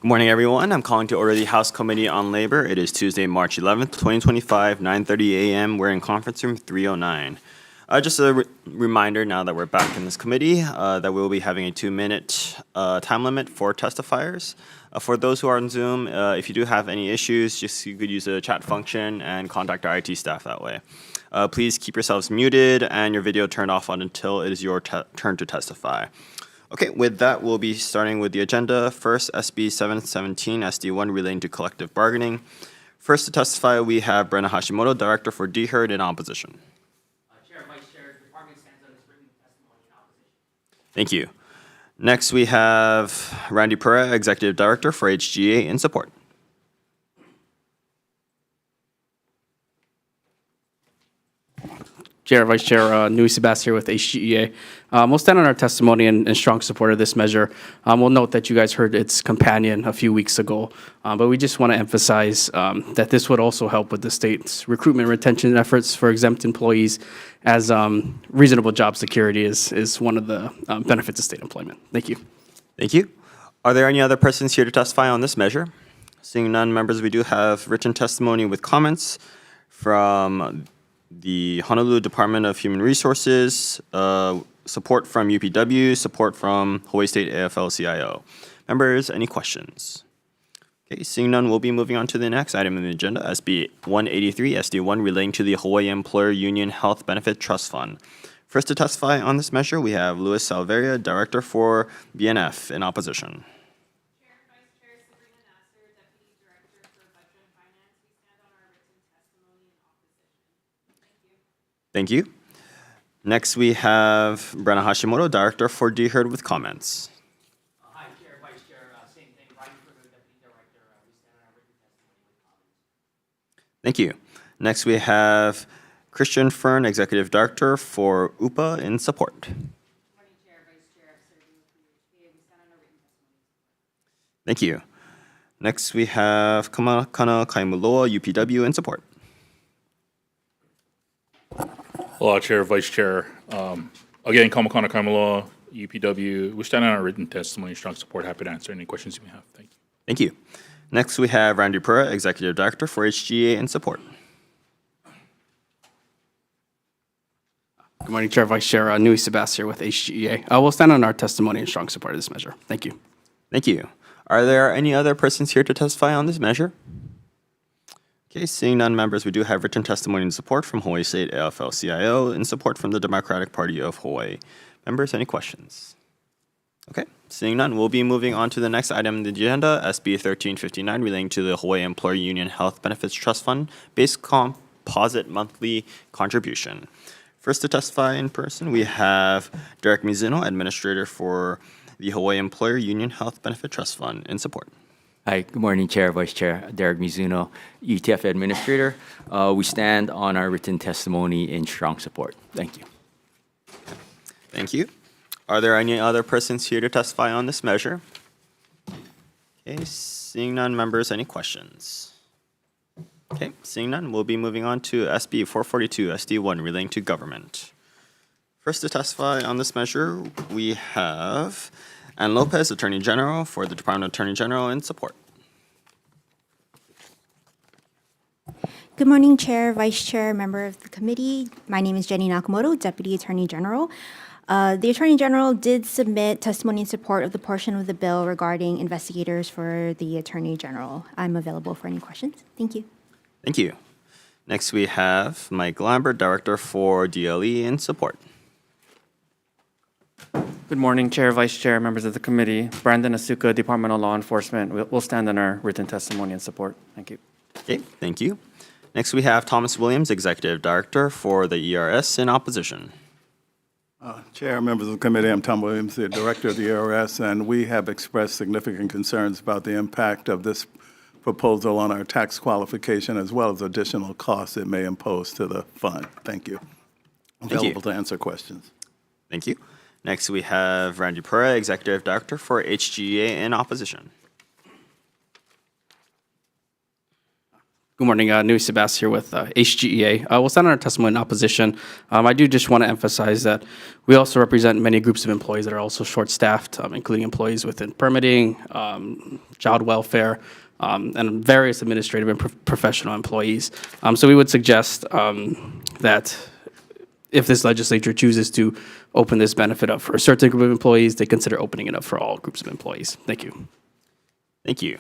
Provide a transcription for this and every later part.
Good morning, everyone. I'm calling to order the House Committee on Labor. It is Tuesday, March 11th, 2025, 9:30 a.m. We're in conference room 309. Just a reminder now that we're back in this committee that we will be having a 2-minute time limit for testifiers. For those who are on Zoom, if you do have any issues, you could use the chat function and contact our IT staff that way. Please keep yourselves muted and your video turned off until it is your turn to testify. Okay, with that, we'll be starting with the agenda. First, SB 717, SD1 relating to collective bargaining. First to testify, we have Brenna Hashimoto, Director for DHERD, in opposition. Chair, Vice Chair, the Department stands on its written testimony in opposition. Thank you. Next, we have Randy Pereira, Executive Director for HGA, in support. Chair, Vice Chair, Nui Sebastian with HGEA. We'll stand on our testimony in strong support of this measure. We'll note that you guys heard its companion a few weeks ago, but we just want to emphasize that this would also help with the state's recruitment and retention efforts for exempt employees, as reasonable job security is one of the benefits of state employment. Thank you. Thank you. Are there any other persons here to testify on this measure? Seeing none, members, we do have written testimony with comments from the Honolulu Department of Human Resources, support from UPW, support from Hawaii State AFL-CIO. Members, any questions? Okay, seeing none, we'll be moving on to the next item on the agenda, SB 183, SD1, relating to the Hawaii Employer Union Health Benefit Trust Fund. First to testify on this measure, we have Luis Salveria, Director for BNF, in opposition. Thank you. Next, we have Brenna Hashimoto, Director for DHERD, with comments. Hi, Chair, Vice Chair, same thing. Ryan Kruger, Deputy Director. We stand on our written testimony with comments. Thank you. Next, we have Christian Fern, Executive Director for UPA, in support. Good morning, Chair, Vice Chair, serving with the HPA. We stand on our written testimony. Thank you. Next, we have Kamakana Kaimuloa, UPW, in support. Hello, Chair, Vice Chair. Again, Kamakana Kaimuloa, UPW. We stand on our written testimony, strong support. Happy to answer any questions you may have. Thank you. Thank you. Next, we have Randy Pereira, Executive Director for HGA, in support. Good morning, Chair, Vice Chair, Nui Sebastian with HGEA. We'll stand on our testimony in strong support of this measure. Thank you. Thank you. Are there any other persons here to testify on this measure? Okay, seeing none, members, we do have written testimony in support from Hawaii State AFL-CIO, in support from the Democratic Party of Hawaii. Members, any questions? Okay, seeing none, we'll be moving on to the next item on the agenda, SB 1359, relating to the Hawaii Employer Union Health Benefits Trust Fund, base composite monthly contribution. First to testify in person, we have Derek Mizuno, Administrator for the Hawaii Employer Union Health Benefit Trust Fund, in support. Hi, good morning, Chair, Vice Chair, Derek Mizuno, ETF Administrator. We stand on our written testimony in strong support. Thank you. Thank you. Are there any other persons here to testify on this measure? Okay, seeing none, members, any questions? Okay, seeing none, we'll be moving on to SB 442, SD1, relating to government. First to testify on this measure, we have Ann Lopez, Attorney General for the Department of Attorney General, in support. Good morning, Chair, Vice Chair, member of the committee. My name is Jenny Nakamoto, Deputy Attorney General. The Attorney General did submit testimony in support of the portion of the bill regarding investigators for the Attorney General. I'm available for any questions. Thank you. Thank you. Next, we have Mike Lambert, Director for DLE, in support. Good morning, Chair, Vice Chair, members of the committee. Brandon Asuka, Department of Law Enforcement. We'll stand on our written testimony and support. Thank you. Okay, thank you. Next, we have Thomas Williams, Executive Director for the ERS, in opposition. Chair, members of the committee, I'm Tom Williams, the Director of the ERS, and we have expressed significant concerns about the impact of this proposal on our tax qualification as well as additional costs it may impose to the fund. Thank you. Available to answer questions. Thank you. Next, we have Randy Pereira, Executive Director for HGA, in opposition. Good morning, Nui Sebas here with HGEA. We'll stand on our testimony in opposition. I do just want to emphasize that we also represent many groups of employees that are also short-staffed, including employees within permitting, child welfare, and various administrative and professional employees. So we would suggest that if this legislature chooses to open this benefit up for a certain group of employees, they consider opening it up for all groups of employees. Thank you. Thank you.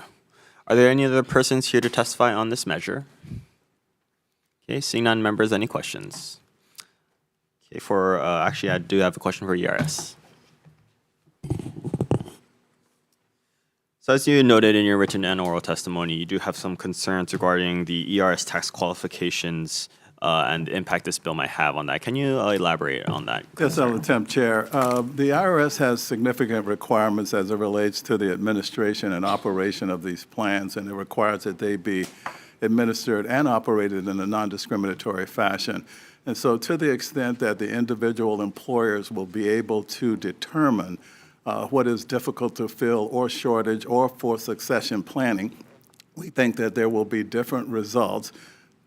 Are there any other persons here to testify on this measure? Okay, seeing none, members, any questions? Okay, actually, I do have a question for ERS. So as you noted in your written and oral testimony, you do have some concerns regarding the ERS tax qualifications and the impact this bill might have on that. Can you elaborate on that? Yes, I'll attempt, Chair. The IRS has significant requirements as it relates to the administration and operation of these plans, and it requires that they be administered and operated in a non-discriminatory fashion. And so to the extent that the individual employers will be able to determine what is difficult to fill or shortage or for succession planning, we think that there will be different results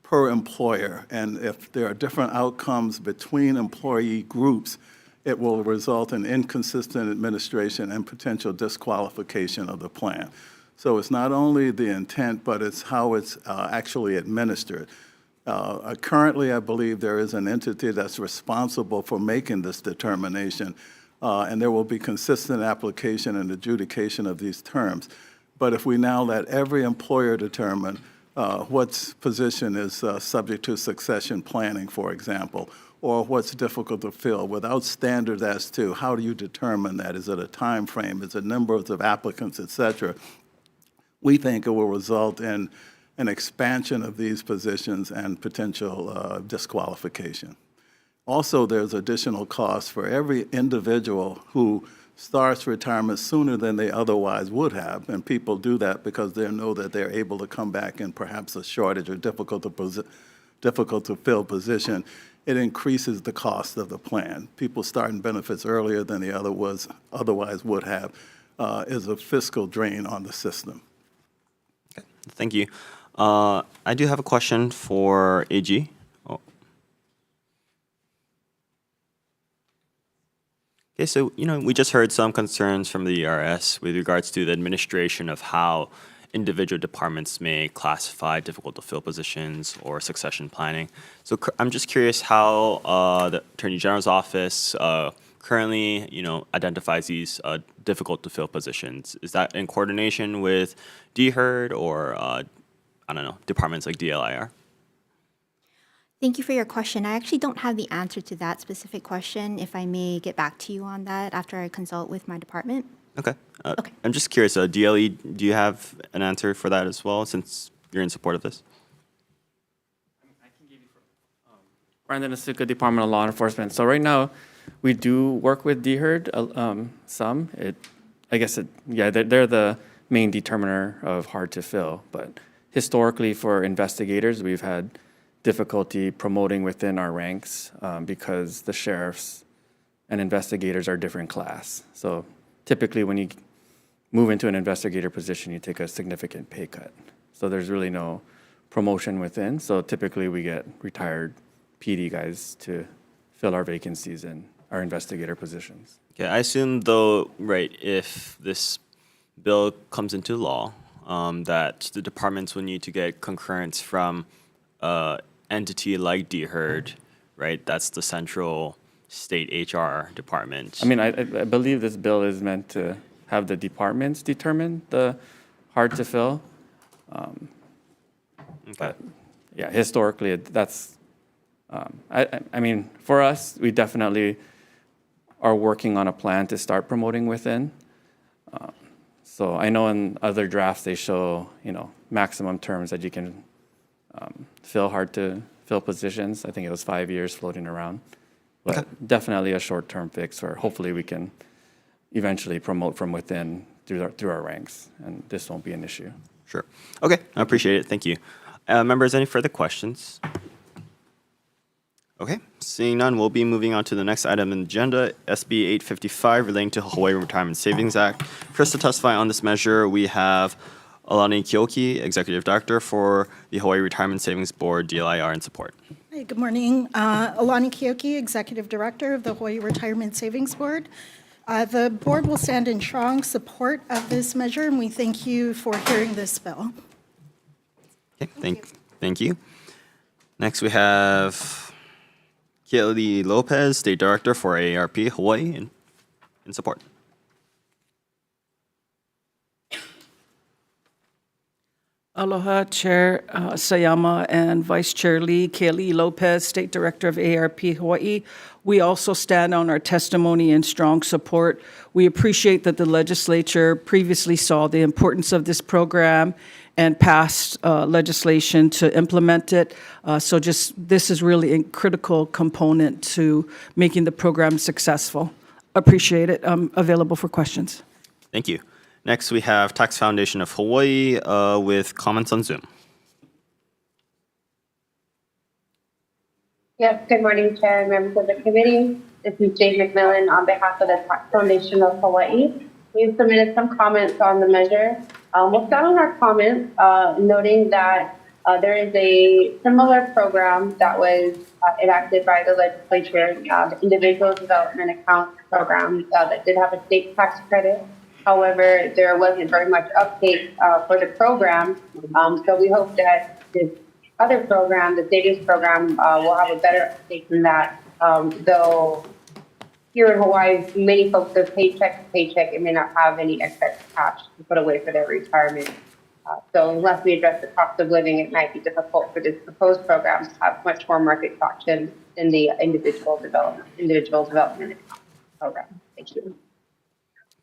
per employer. And if there are different outcomes between employee groups, it will result in inconsistent administration and potential disqualification of the plan. So it's not only the intent, but it's how it's actually administered. Currently, I believe there is an entity that's responsible for making this determination, and there will be consistent application and adjudication of these terms. But if we now let every employer determine what position is subject to succession planning, for example, or what's difficult to fill, without standards as to how do you determine that? Is it a time frame? Is it numbers of applicants, et cetera? We think it will result in an expansion of these positions and potential disqualification. Also, there's additional costs for every individual who starts retirement sooner than they otherwise would have, and people do that because they know that they're able to come back in perhaps a shortage or difficult to fill position. It increases the cost of the plan. People starting benefits earlier than they otherwise would have is a fiscal drain on the system. Okay, thank you. I do have a question for AG. Okay, so, we just heard some concerns from the ERS with regards to the administration of how individual departments may classify difficult to fill positions or succession planning. So I'm just curious how the Attorney General's office currently, identifies these difficult to fill positions. Is that in coordination with DHERD or, departments like DLIR? Thank you for your question. I actually don't have the answer to that specific question. If I may get back to you on that after I consult with my department. Okay. Okay. I'm just curious, DLE, do you have an answer for that as well, since you're in support of this? I can give you Brandon Asuka, Department of Law Enforcement. So right now, we do work with DHERD some. They're the main determiner of hard to fill. But historically, for investigators, we've had difficulty promoting within our ranks because the sheriffs and investigators are different class. So typically when you move into an investigator position, you take a significant pay cut. So there's really no promotion within. So typically we get retired PD guys to fill our vacancies in our investigator positions. Okay, I assume though, right, if this bill comes into law, that the departments will need to get concurrence from entity like DHERD, right? That's the central state HR department. I mean, I believe this bill is meant to have the departments determine the hard to fill. Okay. Yeah, historically, that's, I mean, for us, we definitely are working on a plan to start promoting within. So I know in other drafts, they show, maximum terms that you can fill hard to fill positions. I think it was 5 years floating around. But Okay. definitely a short-term fix where hopefully we can eventually promote from within through our ranks, and this won't be an issue. Sure. Okay, I appreciate it. Thank you. Members, any further questions? Okay, seeing none, we'll be moving on to the next item on the agenda, SB 855, relating to Hawaii Retirement Savings Act. First to testify on this measure, we have Alani Kyoki, Executive Director for the Hawaii Retirement Savings Board, DLIR, in support. Hi, good morning. Alani Kyoki, Executive Director of the Hawaii Retirement Savings Board. The board will stand in strong support of this measure, and we thank you for hearing this bill. Okay, thank you. Next, we have Kelly Lopez, State Director for AARP Hawaii, in support. Aloha, Chair Sayama and Vice Chair Lee. Kaylee Lopez, State Director of AARP Hawaii. We also stand on our testimony in strong support. We appreciate that the legislature previously saw the importance of this program and passed legislation to implement it. This is really a critical component to making the program successful. Appreciate it. I'm available for questions. Thank you. Next, we have Tax Foundation of Hawaii with comments on Zoom. Yes, good morning, Chair and members of the committee. This is Jade McMillan on behalf of the Tax Foundation of Hawaii. We've submitted some comments on the measure. We'll start on our comments, noting that there is a similar program that was enacted by the legislature, the Individual Development Account Program, that did have a state tax credit. However, there wasn't very much uptake for the program. So we hope that this other program, the savings program, will have a better uptake than that. Though here in Hawaii, many folks live paycheck to paycheck and may not have any excess cash to put away for their retirement. So unless we address the cost of living, it might be difficult for this proposed program to have much more market traction than the individual development account program. Thank you.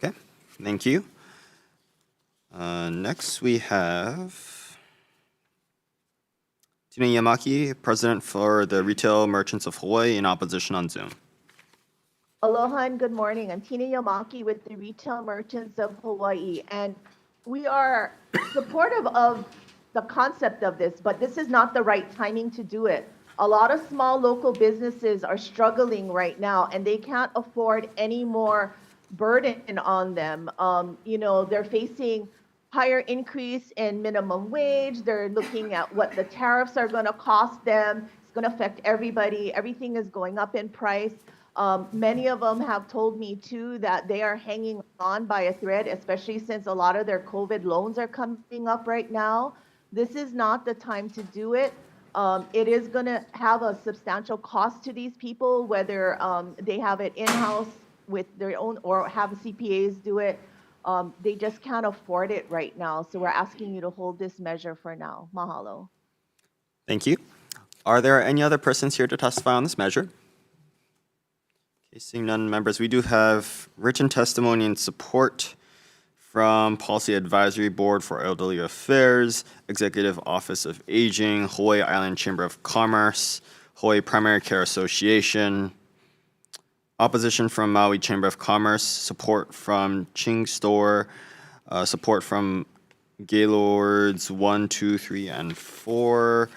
Okay, thank you. Next, we have Tina Yamaki, President for the Retail Merchants of Hawaii, in opposition on Zoom. Aloha and good morning. I'm Tina Yamaki with the Retail Merchants of Hawaii, and we are supportive of the concept of this, but this is not the right timing to do it. A lot of small local businesses are struggling right now, and they can't afford any more burden on them. They're facing higher increase in minimum wage. They're looking at what the tariffs are going to cost them. It's going to affect everybody. Everything is going up in price. Many of them have told me too that they are hanging on by a thread, especially since a lot of their COVID loans are coming up right now. This is not the time to do it. It is going to have a substantial cost to these people, whether they have it in-house with their own or have CPAs do it. They just can't afford it right now. So we're asking you to hold this measure for now. Mahalo. Thank you. Are there any other persons here to testify on this measure? Okay, seeing none, members, we do have written testimony in support from Policy Advisory Board for Elderly Affairs, Executive Office of Aging, Hawaii Island Chamber of Commerce, Hawaii Primary Care Association, opposition from Maui Chamber of Commerce, support from Ching Store, support from Gaylords 1, 2, 3, and 4,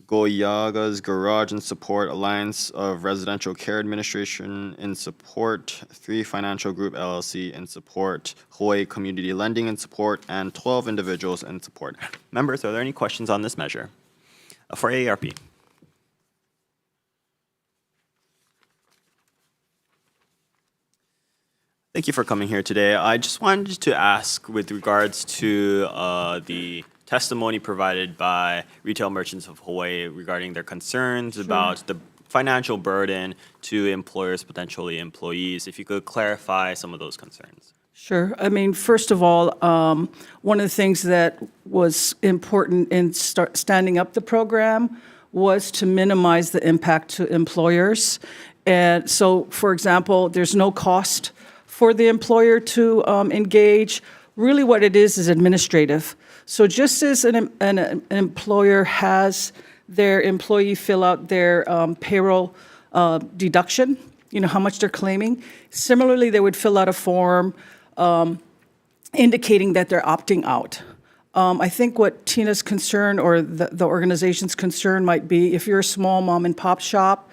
Goyaga's Garage in support, Alliance of Residential Care Administration in support, 3 Financial Group LLC in support, Hawaii Community Lending in support, and 12 individuals in support. Members, are there any questions on this measure? For AARP. Thank you for coming here today. I just wanted to ask with regards to the testimony provided by Retail Merchants of Hawaii regarding their concerns about the financial burden to employers, potentially employees. If you could clarify some of those concerns. Sure. I mean, first of all, one of the things that was important in standing up the program was to minimize the impact to employers. And so, for example, there's no cost for the employer to engage. Really what it is administrative. So just as an employer has their employee fill out their payroll deduction, how much they're claiming, similarly, they would fill out a form indicating that they're opting out. I think what Tina's concern or the organization's concern might be if you're a small mom and pop shop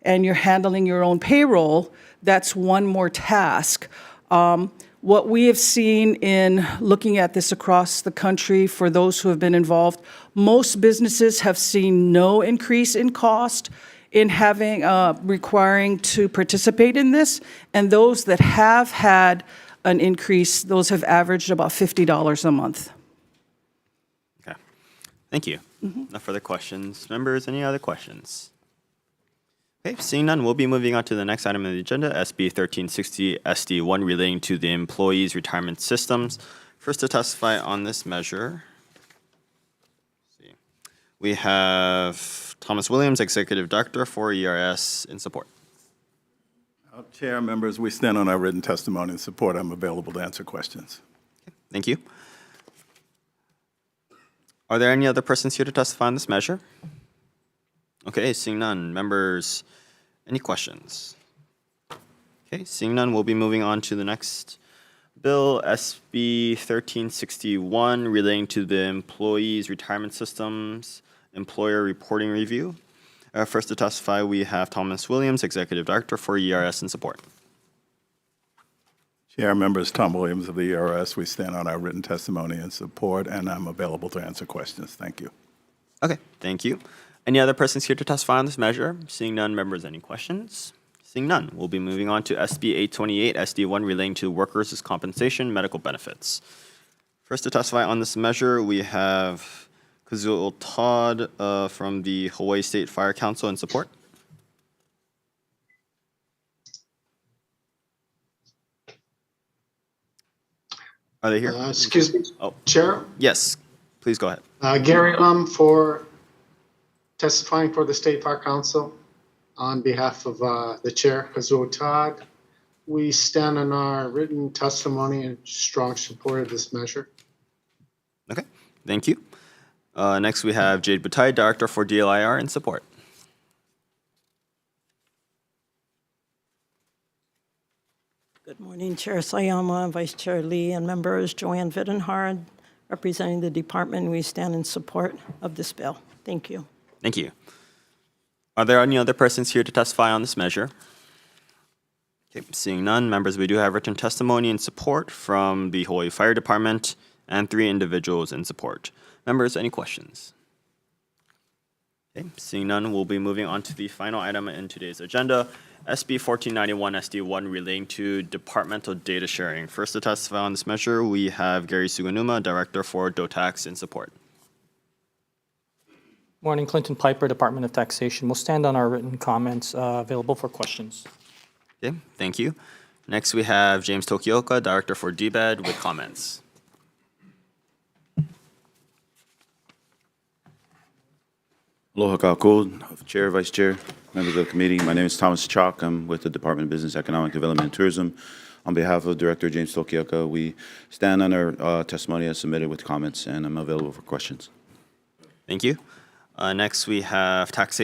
and you're handling your own payroll, that's one more task. What we have seen in looking at this across the country for those who have been involved, most businesses have seen no increase in cost in having, requiring to participate in this. And those that have had an increase, those have averaged about $50 a month. Okay. Thank you. No further questions. Members, any other questions? Okay, seeing none, we'll be moving on to the next item on the agenda, SB 1360 SD1 relating to the employees' retirement systems. First to testify on this measure, we have Thomas Williams, Executive Director for ERS, in support. Chair, members, we stand on our written testimony and support. I'm available to answer questions. Thank you. Are there any other persons here to testify on this measure? Okay, seeing none. Members, any questions? Okay, seeing none, we'll be moving on to the next bill, SB 1361, relating to the employees' retirement systems employer reporting review. First to testify, we have Thomas Williams, Executive Director for ERS, in support. Chair, members, Tom Williams of the ERS. We stand on our written testimony and support, and I'm available to answer questions. Thank you. Okay, thank you. Any other persons here to testify on this measure? Seeing none, members, any questions? Seeing none, we'll be moving on to SB 828, SD1, relating to workers' compensation medical benefits. First to testify on this measure, we have Kazul Todd from the Hawaii State Fire Council in support. Are they here? Excuse me, Oh, Chair. yes, please go ahead. Gary for testifying for the State Fire Council on behalf of the Chair, Kazul Todd. We stand on our written testimony and strong support of this measure. Okay, thank you. Next, we have Jade Butai, Director for DLIR, in support. Good morning, Chair Sayama, Vice Chair Lee, and members. Joanne Vittenhard, representing the department. We stand in support of this bill. Thank you. Thank you. Are there any other persons here to testify on this measure? Okay, seeing none, members, we do have written testimony in support from the Hawaii Fire Department and 3 individuals in support. Members, any questions? Okay, seeing none, we'll be moving on to the final item in today's agenda, SB 1491 SD1 relating to departmental data sharing. First to testify on this measure, we have Gary Suganuma, Director for DOTAX, in support. Morning, Clinton Piper, Department of Taxation. We'll stand on our written comments available for questions. Okay, thank you. Next, we have James Tokioka, Director for DBED, with comments. Aloha kākou, Chair, Vice Chair, members of the committee. My name is Thomas Chalk. I'm with the Department of Business, Economic Development, and Tourism. On behalf of Director James Tokioka, we stand on our testimony as submitted with comments, and I'm available for questions. Thank you. Next, we have Tax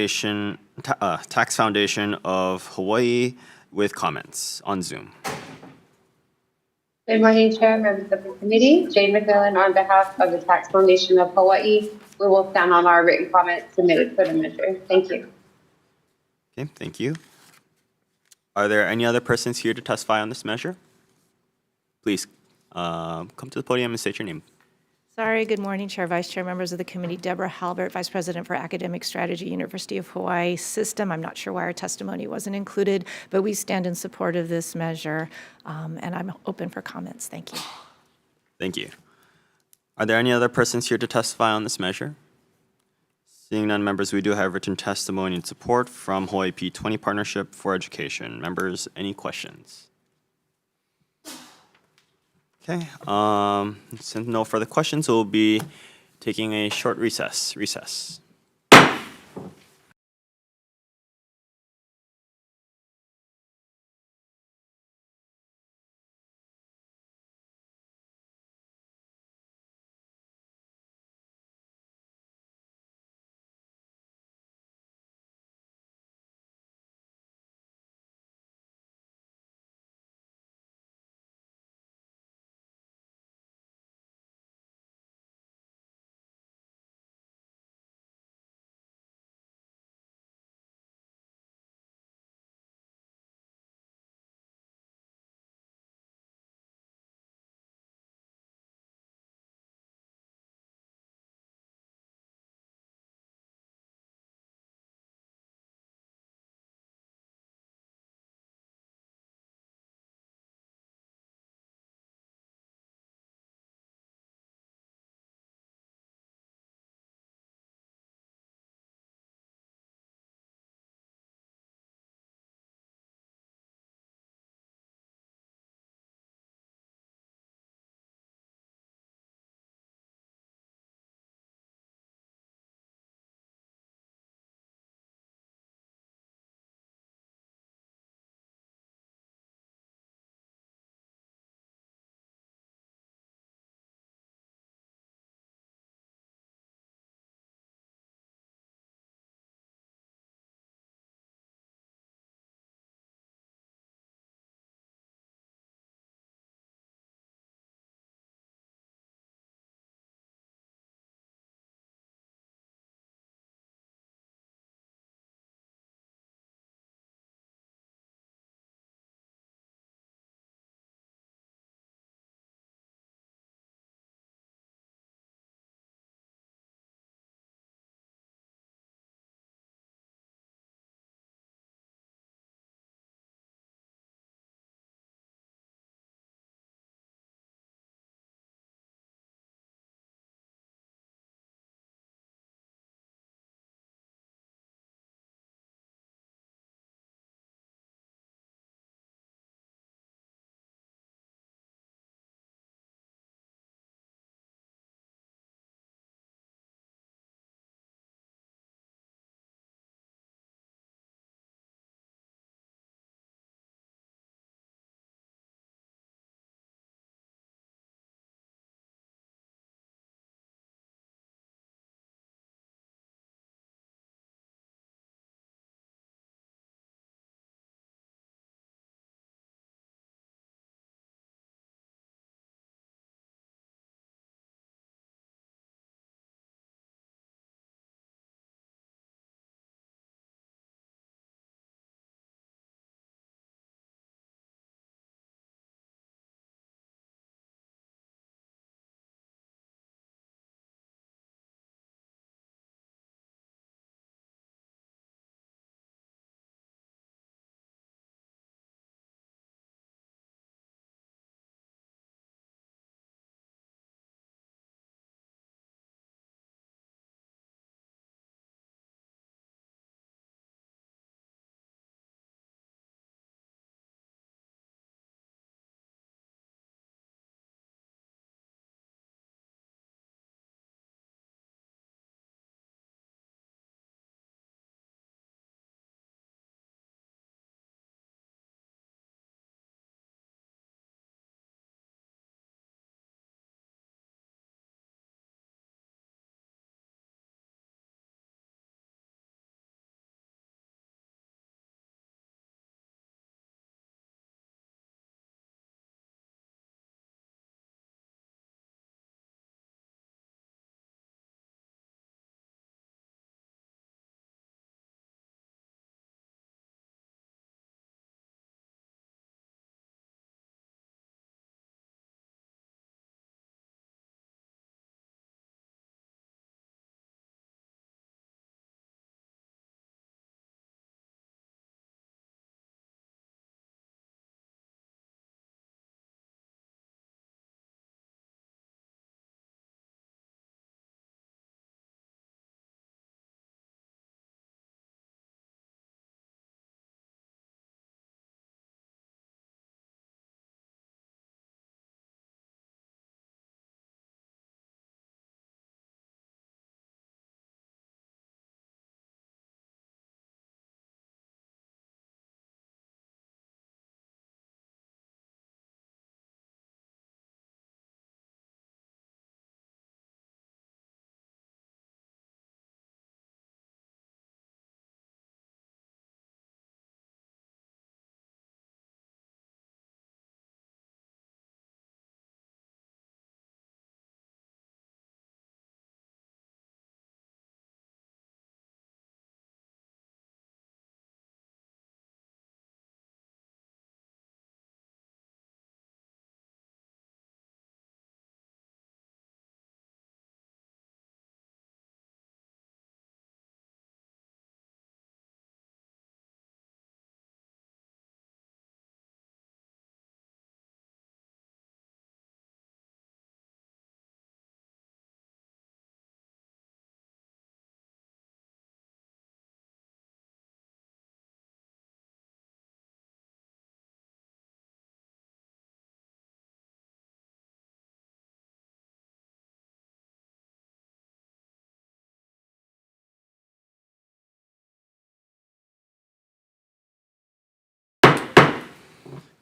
Foundation of Hawaii with comments on Zoom. Good morning, Chair, members of the committee. Jane McMillan on behalf of the Tax Foundation of Hawaii. We will stand on our written comments submitted for the measure. Thank you. Okay, thank you. Are there any other persons here to testify on this measure? Please come to the podium and state your name. Sorry, good morning, Chair, Vice Chair, members of the committee. Deborah Halbert, Vice President for Academic Strategy, University of Hawaii System. I'm not sure why our testimony wasn't included, but we stand in support of this measure, and I'm open for comments. Thank you. Thank you. Are there any other persons here to testify on this measure? Seeing none, members, we do have written testimony in support from Hawaii P20 Partnership for Education. Members, any questions? Okay, since no further questions, we'll be taking a short recess.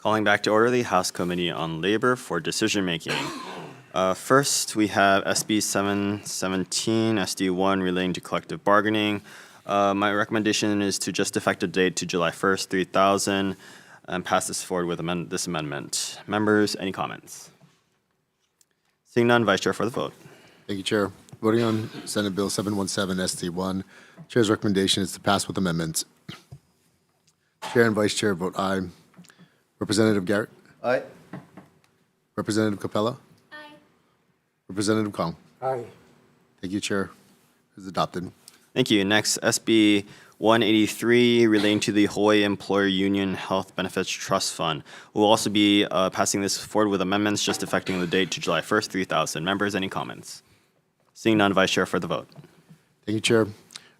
Calling back to order the House Committee on Labor for decision-making. First, we have SB 717, SD1 relating to collective bargaining. My recommendation is to just effective date to July 1st, 3000, and pass this forward with this amendment. Members, any comments? Seeing none, Vice Chair for the vote. Thank you, Chair. Voting on Senate Bill 717 SD1, Chair's recommendation is to pass with amendments. Chair and Vice Chair vote aye. Representative Garrett? Aye. Representative Capella? Aye. Representative Kong? Aye. Thank you, Chair. It is adopted. Thank you. Next, SB 183 relating to the Hawaii Employer Union Health Benefits Trust Fund. We'll also be passing this forward with amendments just affecting the date to July 1st, 3000. Members, any comments? Seeing none, Vice Chair for the vote. Thank you, Chair.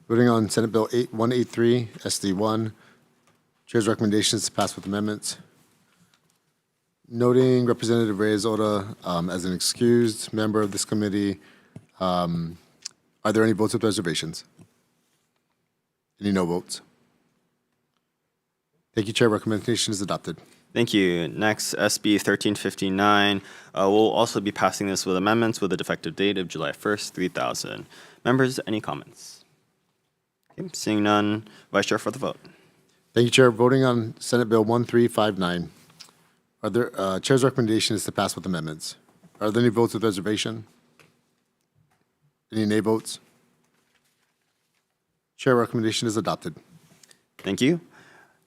Voting on Senate Bill 183 SD1, Chair's recommendation is to pass with amendments. Noting Representative Reyes Oda as an excused member of this committee, are there any votes with reservations? Any no votes? Thank you, Chair. Recommendation is adopted. Thank you. Next, SB 1359. We'll also be passing this with amendments with a defective date of July 1st, 3000. Members, any comments? Okay, seeing none, Vice Chair for the vote. Thank you, Chair. Voting on Senate Bill 1359. Chair's recommendation is to pass with amendments. Are there any votes with reservation? Any nay votes? Chair recommendation is adopted. Thank you.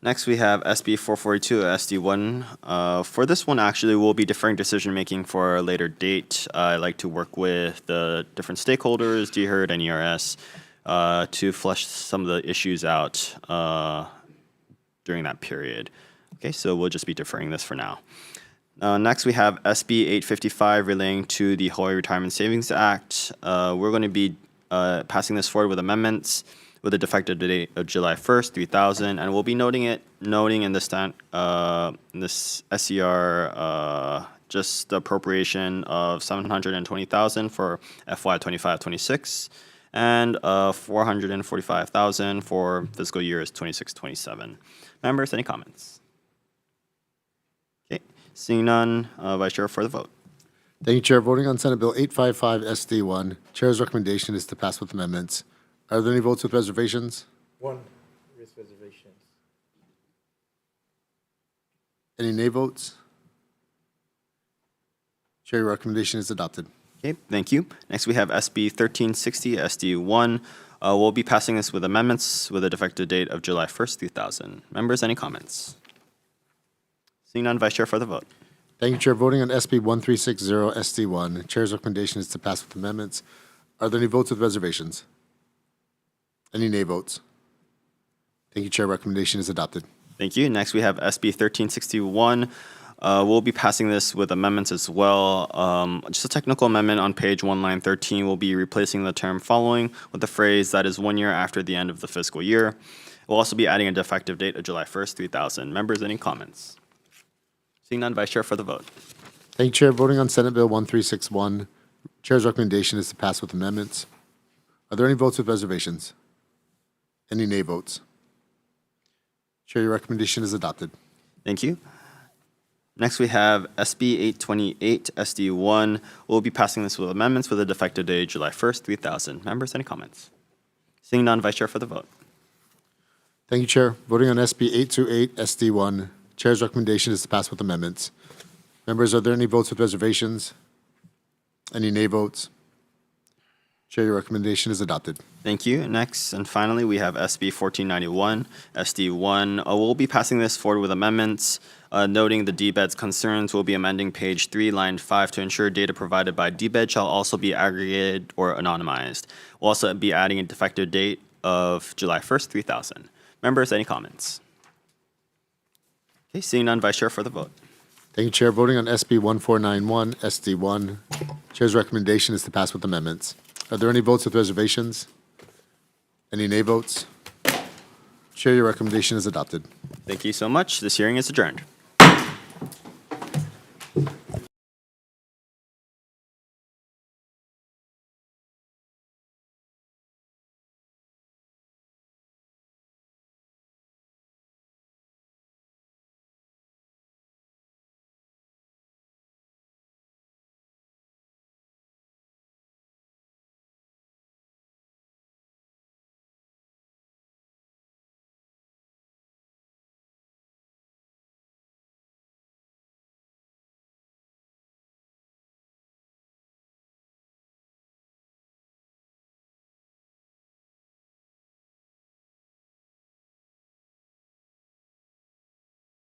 Next, we have SB 442 SD1. For this one, actually, we'll be deferring decision-making for a later date. I'd like to work with the different stakeholders, DHERD and ERS, to flesh some of the issues out during that period. Okay, so we'll just be deferring this for now. Next, we have SB 855 relating to the Hawaii Retirement Savings Act. We're going to be passing this forward with amendments with a defective date of July 1st, 3000, and we'll be noting in this SCR just the appropriation of $720,000 for FY 25-26 and $445,000 for fiscal years 26-27. Members, any comments? Okay, seeing none, Vice Chair for the vote. Thank you, Chair. Voting on Senate Bill 855 SD1, Chair's recommendation is to pass with amendments. Are there any votes with reservations? One with reservations. Any nay votes? Chair, your recommendation is adopted. Okay, thank you. Next, we have SB 1360 SD1. We'll be passing this with amendments with a defective date of July 1st, 3000. Members, any comments? Seeing none, Vice Chair for the vote. Thank you, Chair. Voting on SB 1360 SD1, Chair's recommendation is to pass with amendments. Are there any votes with reservations? Any nay votes? Thank you, Chair. Recommendation is adopted. Thank you. Next, we have SB 1361. We'll be passing this with amendments as well. Just a technical amendment on page 1, line 13. We'll be replacing the term following with the phrase that is 1 year after the end of the fiscal year. We'll also be adding a defective date of July 1st, 3000. Members, any comments? Seeing none, Vice Chair for the vote. Thank you, Chair. Voting on Senate Bill 1361, Chair's recommendation is to pass with amendments. Are there any votes with reservations? Any nay votes? Chair, your recommendation is adopted. Thank you. Next, we have SB 828 SD1. We'll be passing this with amendments with a defective date July 1st, 3000. Members, any comments? Seeing none, Vice Chair for the vote. Thank you, Chair. Voting on SB 828 SD1, Chair's recommendation is to pass with amendments. Members, are there any votes with reservations? Any nay votes? Chair, your recommendation is adopted. Thank you. Next, and finally, we have SB 1491, SD1. We'll be passing this forward with amendments, noting the DBED's concerns. We'll be amending page 3, line 5 to ensure data provided by DBED shall also be aggregated or anonymized. We'll also be adding a defective date of July 1st, 3000. Members, any comments? Okay, seeing none, Vice Chair for the vote. Thank you, Chair. Voting on SB 1491, SD1, Chair's recommendation is to pass with amendments. Are there any votes with reservations? Any nay votes? Chair, your recommendation is adopted. Thank you so much. This hearing is adjourned.